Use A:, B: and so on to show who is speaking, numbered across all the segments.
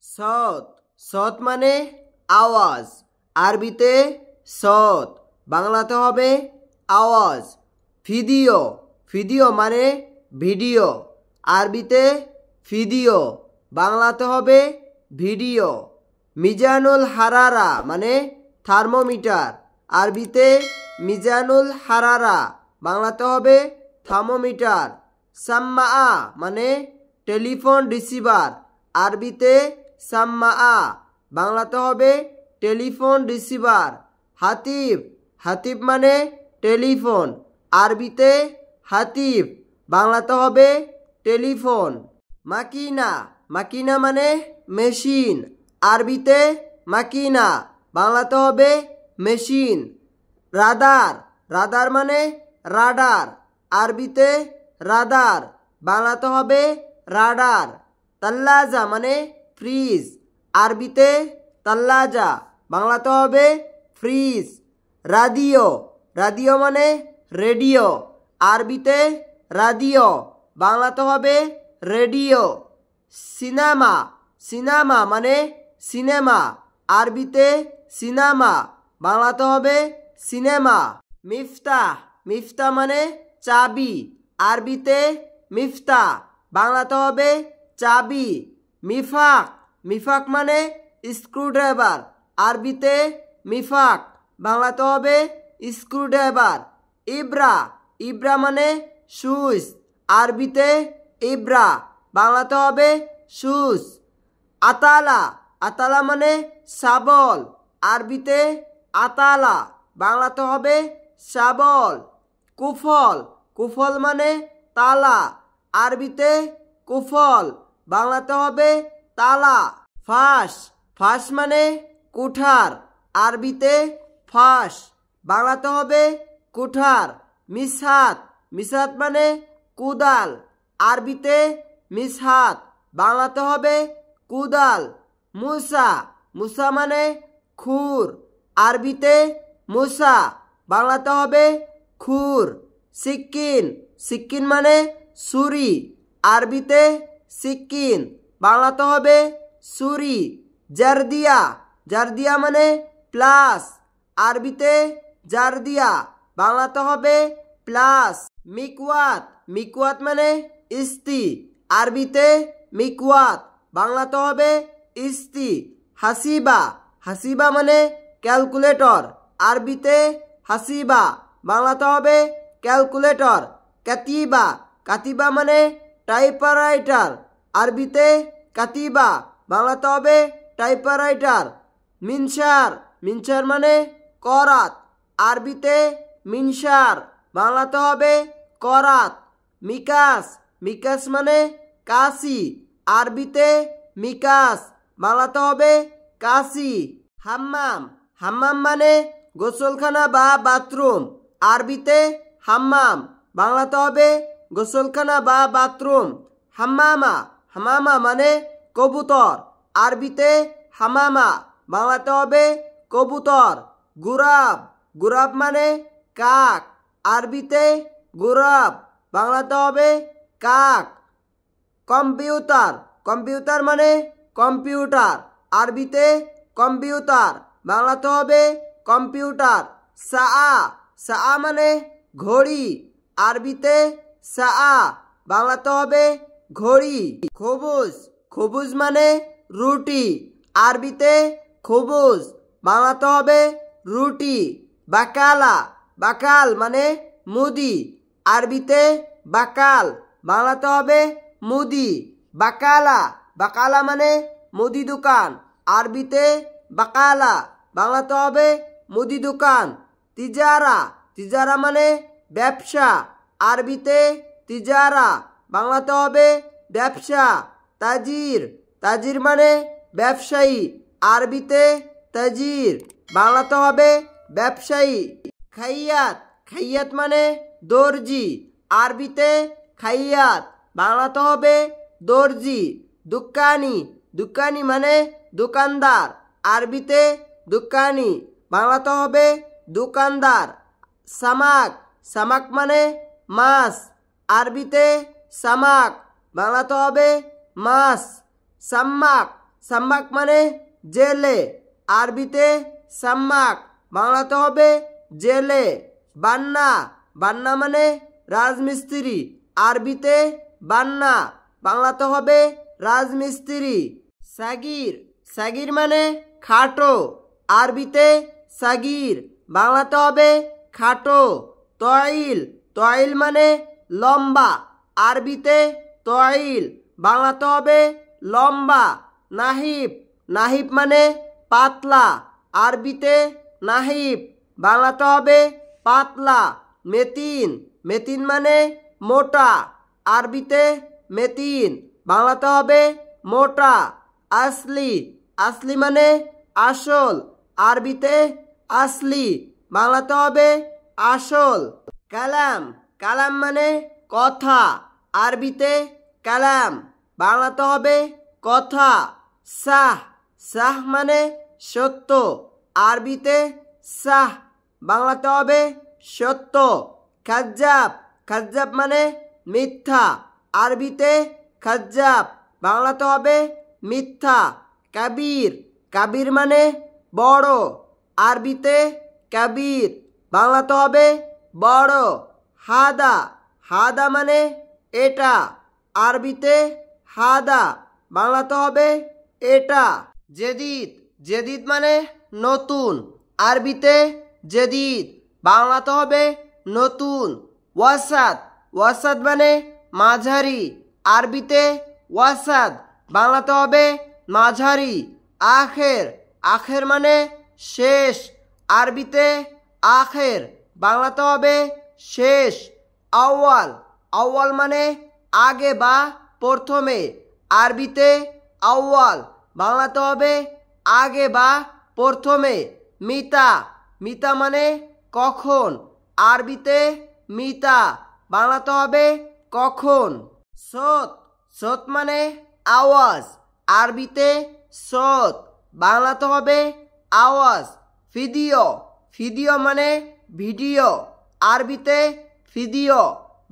A: সৎ সৎ মানে আওয়াজ, আরবিতে সৎ, বাংলাতে হবে আওয়াজ। ভিডিও ভিডিও মানে ভিডিও, আরবিতে ভিডিও, বাংলাতে হবে ভিডিও। মিজানুল হারারা মানে থার্মোমিটার, আরবিতে মিজানুল হারারা, বাংলাতে হবে থার্মোমিটার। সাম্মা মানে টেলিফোন রিসিভার, আরবিতে সাম্মা, বাংলাতে হবে টেলিফোন রিসিভার। হাতিব হাতিব মানে টেলিফোন, আরবিতে হাতিব, বাংলাতে হবে টেলিফোন। মাকিনা মাকিনা মানে মেশিন, আরবিতে মাকিনা, বাংলাতে হবে মেশিন। রাদার রাদার মানে রাডার, আরবিতে রাদার, বাংলাতে হবে রাডার। তাল্লাজা মানে ফ্রিজ, আরবিতে তাল্লাজা, বাংলাতে হবে ফ্রিজ। রাদিও রাদিও মানে রেডিও, আরবিতে রাদিও, বাংলাতে হবে রেডিও। সিনেমা সিনেমা মানে সিনেমা, আরবিতে সিনেমা, বাংলাতে হবে সিনেমা। মিফতাহ মিফতাহ মানে চাবি, আরবিতে মিফতাহ, বাংলাতে হবে চাবি। মিফাক মিফাক মানে স্ক্রুড্রাইভার, আরবিতে মিফাক, বাংলাতে হবে স্ক্রুড্রাইভার। ইব্রা ইব্রা মানে সুইচ, আরবিতে ইব্রা, বাংলাতে হবে সুইচ। আতালা আতালা মানে শাবল, আরবিতে আতালা, বাংলাতে হবে শাবল। কুফল কুফল মানে তালা, আরবিতে কুফল, বাংলাতে হবে তালা। ফাঁস ফাঁস মানে কুঠার, আরবিতে ফাঁস, বাংলাতে হবে কুঠার। মিসহাত মিসহাত মানে কুদাল, আরবিতে মিসহাত, বাংলাতে হবে কুদাল। মুসা মুসা মানে খুর, আরবিতে মুসা, বাংলাতে হবে খুর। সিক্কিন সিক্কিন মানে ছুরি, আরবিতে সিক্কিন, বাংলাতে হবে ছুরি। জারদিয়া জারদিয়া মানে প্লাস, আরবিতে জারদিয়া, বাংলাতে হবে প্লাস। মিকওয়াত মিকওয়াত মানে ইস্তি, আরবিতে মিকওয়াত, বাংলাতে হবে ইস্তি। হাসিবা হাসিবা মানে ক্যালকুলেটর, আরবিতে হাসিবা, বাংলাতে হবে ক্যালকুলেটর। কাতিবা কাতিবা মানে টাইপরাইটার, আরবিতে কাতিবা, বাংলাতে হবে টাইপরাইটার। মিনসার মিনসার মানে করাত, আরবিতে মিনসার, বাংলাতে হবে করাত। মিকাস মিকাস মানে কাশি, আরবিতে মিকাস, বাংলাতে হবে কাশি। হাম্মাম হাম্মাম মানে গোসলখানা বা বাথরুম, আরবিতে হাম্মাম, বাংলাতে হবে গোসলখানা বা বাথরুম। হাম্মামা হাম্মামা মানে কবুতর, আরবিতে হামামা, বাংলাতে হবে কবুতর। গুরাব গুরাব মানে কাক, আরবিতে গুরাব, বাংলাতে হবে কাক। কম্পিউটার কম্পিউটার মানে কম্পিউটার, আরবিতে কম্পিউটার, বাংলাতে হবে কম্পিউটার। সাআ সাআ মানে ঘড়ি, আরবিতে সাআ, বাংলাতে হবে ঘড়ি। খবুজ খবুজ মানে রুটি, আরবিতে খবুজ, বাংলাতে হবে রুটি। বাকালা বাকাল মানে মুদি, আরবিতে বাকাল, বাংলাতে হবে মুদি। বাকালা বাকালা মানে মুদি দোকান, আরবিতে বাকালা, বাংলাতে হবে মুদি দোকান। তিজারা তিজারা মানে ব্যবসা, আরবিতে তিজারা, বাংলাতে হবে ব্যবসা। তাজির তাজির মানে ব্যবসায়ী, আরবিতে তাজির, বাংলাতে হবে ব্যবসায়ী। খাইয়াত খাইয়াত মানে দর্জি, আরবিতে খাইয়াত, বাংলাতে হবে দর্জি। দোকানি দোকানি মানে দোকানদার, আরবিতে দোকানি, বাংলাতে হবে দোকানদার। সামাক সামাক মানে মাছ, আরবিতে সামাক, বাংলাতে হবে মাছ। সাম্মাক সাম্মাক মানে জেলে, আরবিতে সাম্মাক, বাংলাতে হবে জেলে। বান্না, বান্না মানে রাজমিস্ত্রি, আরবিতে বান্না, বাংলাতে হবে রাজমিস্ত্রি। সাগির, সাগির মানে খাটো, আরবিতে সাগির, বাংলাতে হবে খাটো। তয়িল, তয়িল মানে লম্বা, আরবিতে তয়িল, বাংলাতে হবে লম্বা। নাহিব, নাহিব মানে পাতলা, আরবিতে নাহিব, বাংলাতে হবে পাতলা। মেতিন, মেতিন মানে মোটা, আরবিতে মেতিন, বাংলাতে হবে মোটা। আসলি, আসলি মানে আসল, আরবিতে আসলি, বাংলাতে হবে আসল। কালাম, কালাম মানে কথা, আরবিতে কালাম, বাংলাতে হবে কথা। সাহ, সাহ মানে সত্য, আরবিতে সাহ, বাংলাতে হবে সত্য। কাজ্জাব, কাজ্জাব মানে মিথ্যা, আরবিতে কাজ্জাব, বাংলাতে হবে মিথ্যা। কাবির, কাবির মানে বড়, আরবিতে কাবির, বাংলাতে হবে বড়। হাদা, হাদা মানে এটা, আরবিতে হাদা, বাংলাতে হবে এটা। জেদিদ, জেদিদ মানে নতুন, আরবিতে জেদিদ, বাংলাতে হবে নতুন। ওয়াসাদ, ওয়াসাদ মানে মাঝারি, আরবিতে ওয়াসাদ, বাংলাতে হবে মাঝারি। আখের, আখের মানে শেষ, আরবিতে আখের, বাংলাতে হবে শেষ। আউয়াল, আউয়াল মানে আগে বা প্রথমে, আরবিতে আউয়াল, বাংলাতে হবে আগে বা প্রথমে। মিতা, মিতা মানে কখন, আরবিতে মিতা, বাংলাতে হবে কখন। সত, সত মানে আওয়াজ, আরবিতে সত, বাংলাতে হবে আওয়াজ। ভিডিও, ভিডিও মানে ভিডিও, আরবিতে ভিডিও,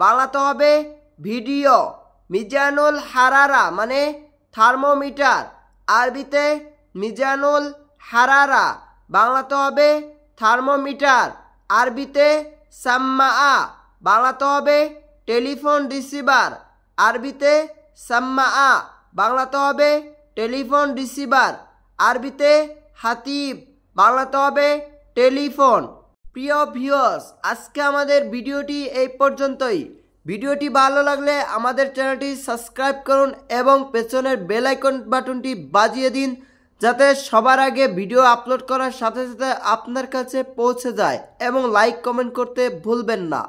A: বাংলাতে হবে ভিডিও। মিজানুল হারারা মানে থার্মোমিটার, আরবিতে মিজানুল হারারা, বাংলাতে হবে থার্মোমিটার, আরবিতে সাম্মা, বাংলাতে হবে টেলিফোন রিসিভার, আরবিতে সাম্মা, বাংলাতে হবে টেলিফোন রিসিভার, আরবিতে হাতিব, বাংলাতে হবে টেলিফোন। প্রিয় ভিউয়ার্স, আজকে আমাদের ভিডিওটি এই পর্যন্তই। ভিডিওটি ভালো লাগলে আমাদের চ্যানেলটি সাবস্ক্রাইব করুন এবং পেছনের বেল আইকন বাটনটি বাজিয়ে দিন, যাতে সবার আগে ভিডিও আপলোড করার সাথে সাথে আপনার কাছে পৌঁছে যায়, এবং লাইক কমেন্ট করতে ভুলবেন না।